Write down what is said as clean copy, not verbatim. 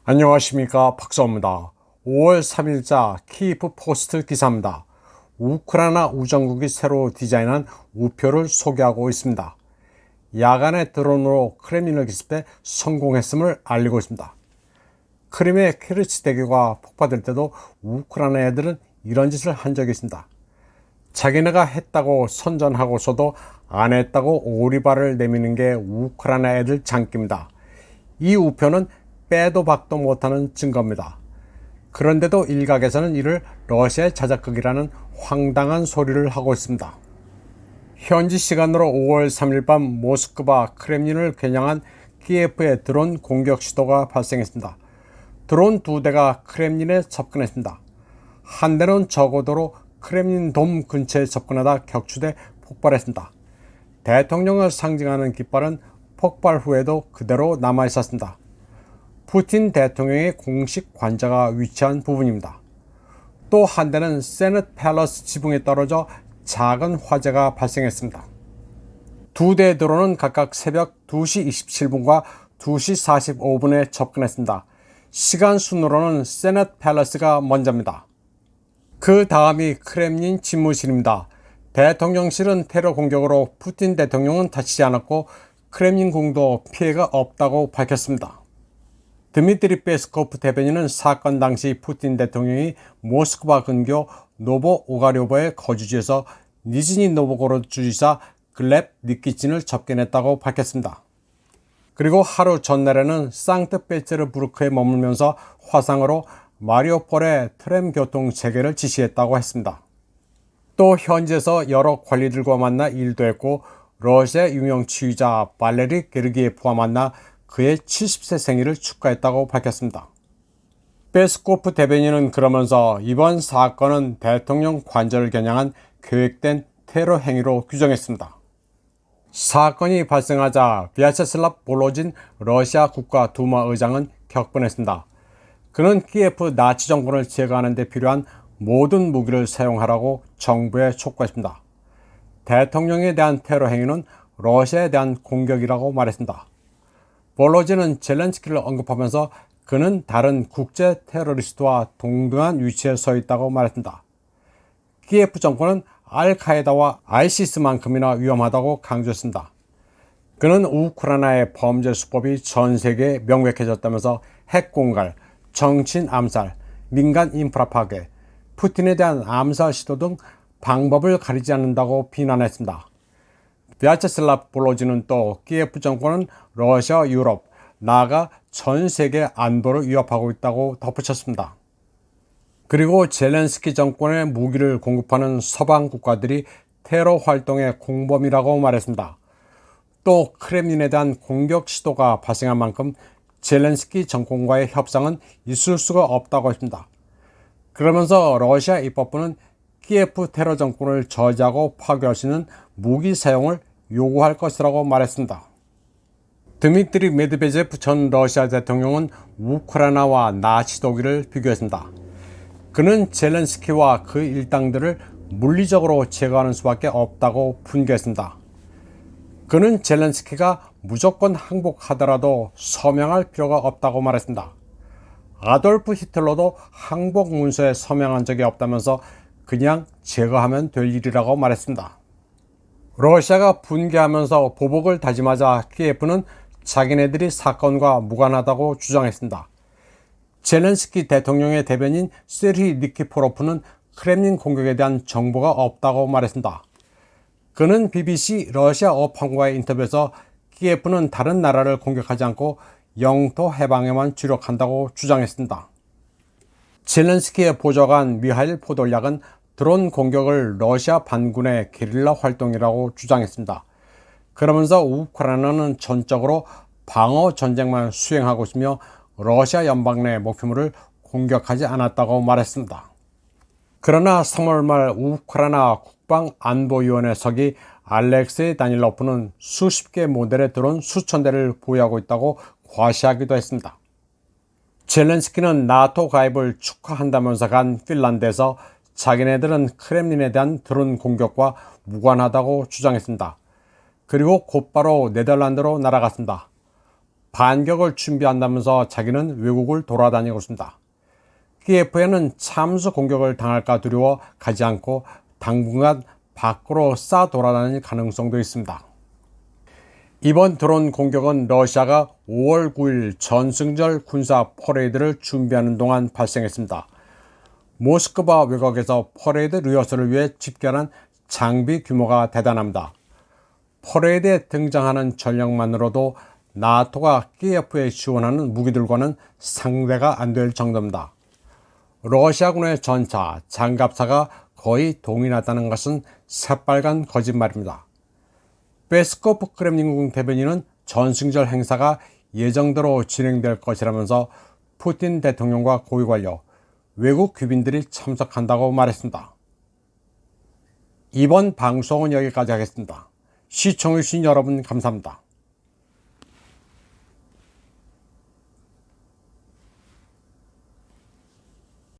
안녕하십니까, 박사입니다. 5월 3일자 키이프 포스트 기사입니다. 우크라이나 우정국이 새로 디자인한 우표를 소개하고 있습니다. 야간에 드론으로 크렘린을 기습해 성공했음을 알리고 있습니다. 크림의 케르치 대교가 폭파될 때도 우크라이나 애들은 이런 짓을 한 적이 있습니다. 자기네가 했다고 선전하고서도 안 했다고 오리발을 내미는 게 우크라이나 애들 장기입니다. 이 우표는 빼도 박도 못하는 증거입니다. 그런데도 일각에서는 이를 러시아의 자작극이라는 황당한 소리를 하고 있습니다. 현지 시간으로 5월 3일 밤 모스크바 크렘린을 겨냥한 키예프의 드론 공격 시도가 발생했습니다. 드론 2대가 크렘린에 접근했습니다. 한 대는 저고도로 크렘린 돔 근처에 접근하다 격추돼 폭발했습니다. 대통령을 상징하는 깃발은 폭발 후에도 그대로 남아 있었습니다. 푸틴 대통령의 공식 관저가 위치한 부분입니다. 또 한 대는 세넷 팰러스 지붕에 떨어져 작은 화재가 발생했습니다. 두 대의 드론은 각각 새벽 2시 27분과 2시 45분에 접근했습니다. 시간 순으로는 세넷 팰러스가 먼저입니다. 그 다음이 크렘린 집무실입니다. 대통령실은 테러 공격으로 푸틴 대통령은 다치지 않았고 크렘린 궁도 피해가 없다고 밝혔습니다. 드미트리 페스코프 대변인은 사건 당시 푸틴 대통령이 모스크바 근교 노보오가료보의 거주지에서 니즈니 노보고로드 주지사 글렙 니키친을 접견했다고 밝혔습니다. 그리고 하루 전날에는 상트페테르부르크에 머물면서 화상으로 마리오폴의 트램 교통 재개를 지시했다고 했습니다. 또 현지에서 여러 관리들과 만나 일도 했고 러시아 유명 치유자 발레리 게르기예프와 만나 그의 70세 생일을 축하했다고 밝혔습니다. 페스코프 대변인은 그러면서 이번 사건은 대통령 관저를 겨냥한 계획된 테러 행위로 규정했습니다. 사건이 발생하자 비아체슬랍 볼로진 러시아 국가두마 의장은 격분했습니다. 그는 키예프 나치 정권을 제거하는 데 필요한 모든 무기를 사용하라고 정부에 촉구했습니다. 대통령에 대한 테러 행위는 러시아에 대한 공격이라고 말했습니다. 볼로진은 젤렌스키를 언급하면서 그는 다른 국제 테러리스트와 동등한 위치에 서 있다고 말했습니다. 키예프 정권은 알카에다와 아이시스만큼이나 위험하다고 강조했습니다. 그는 우크라이나의 범죄 수법이 전 세계에 명백해졌다면서 핵 공갈, 정치인 암살, 민간 인프라 파괴, 푸틴에 대한 암살 시도 등 방법을 가리지 않는다고 비난했습니다. 비아체슬랍 볼로진은 또 키예프 정권은 러시아, 유럽, 나아가 전 세계 안보를 위협하고 있다고 덧붙였습니다. 그리고 젤렌스키 정권에 무기를 공급하는 서방 국가들이 테러 활동의 공범이라고 말했습니다. 또 크렘린에 대한 공격 시도가 발생한 만큼 젤렌스키 정권과의 협상은 있을 수가 없다고 했습니다. 그러면서 러시아 입법부는 키예프 테러 정권을 저지하고 파괴할 수 있는 무기 사용을 요구할 것이라고 말했습니다. 드미트리 메드베제프 전 러시아 대통령은 우크라이나와 나치 독일을 비교했습니다. 그는 젤렌스키와 그 일당들을 물리적으로 제거하는 수밖에 없다고 분개했습니다. 그는 젤렌스키가 무조건 항복하더라도 서명할 필요가 없다고 말했습니다. 아돌프 히틀러도 항복 문서에 서명한 적이 없다면서 그냥 제거하면 될 일이라고 말했습니다. 러시아가 분개하면서 보복을 다짐하자 키예프는 자기네들이 사건과 무관하다고 주장했습니다. 젤렌스키 대통령의 대변인 세르히 니키포로프는 크렘린 공격에 대한 정보가 없다고 말했습니다. 그는 BBC 러시아 어판과의 인터뷰에서 키예프는 다른 나라를 공격하지 않고 영토 해방에만 주력한다고 주장했습니다. 젤렌스키의 보좌관 미하일 포돌약은 드론 공격을 러시아 반군의 게릴라 활동이라고 주장했습니다. 그러면서 우크라이나는 전적으로 방어 전쟁만 수행하고 있으며 러시아 연방 내 목표물을 공격하지 않았다고 말했습니다. 그러나 3월 말 우크라이나 국방안보위원회 서기 알렉세이 다닐로프는 수십 개 모델의 드론 수천 대를 보유하고 있다고 과시하기도 했습니다. 젤렌스키는 나토 가입을 축하한다면서 간 핀란드에서 자기네들은 크렘린에 대한 드론 공격과 무관하다고 주장했습니다. 그리고 곧바로 네덜란드로 날아갔습니다. 반격을 준비한다면서 자기는 외국을 돌아다니고 있습니다. 키예프에는 참수 공격을 당할까 두려워 가지 않고 당분간 밖으로 싸 돌아다닐 가능성도 있습니다. 이번 드론 공격은 러시아가 5월 9일 전승절 군사 퍼레이드를 준비하는 동안 발생했습니다. 모스크바 외곽에서 퍼레이드 리허설을 위해 집결한 장비 규모가 대단합니다. 퍼레이드에 등장하는 전력만으로도 나토가 키예프에 지원하는 무기들과는 상대가 안 될 정도입니다. 러시아군의 전차, 장갑차가 거의 동일하다는 것은 새빨간 거짓말입니다. 페스코프 크렘린궁 대변인은 전승절 행사가 예정대로 진행될 것이라면서 푸틴 대통령과 고위 관료, 외국 귀빈들이 참석한다고 말했습니다. 이번 방송은 여기까지 하겠습니다. 시청해주신 여러분 감사합니다.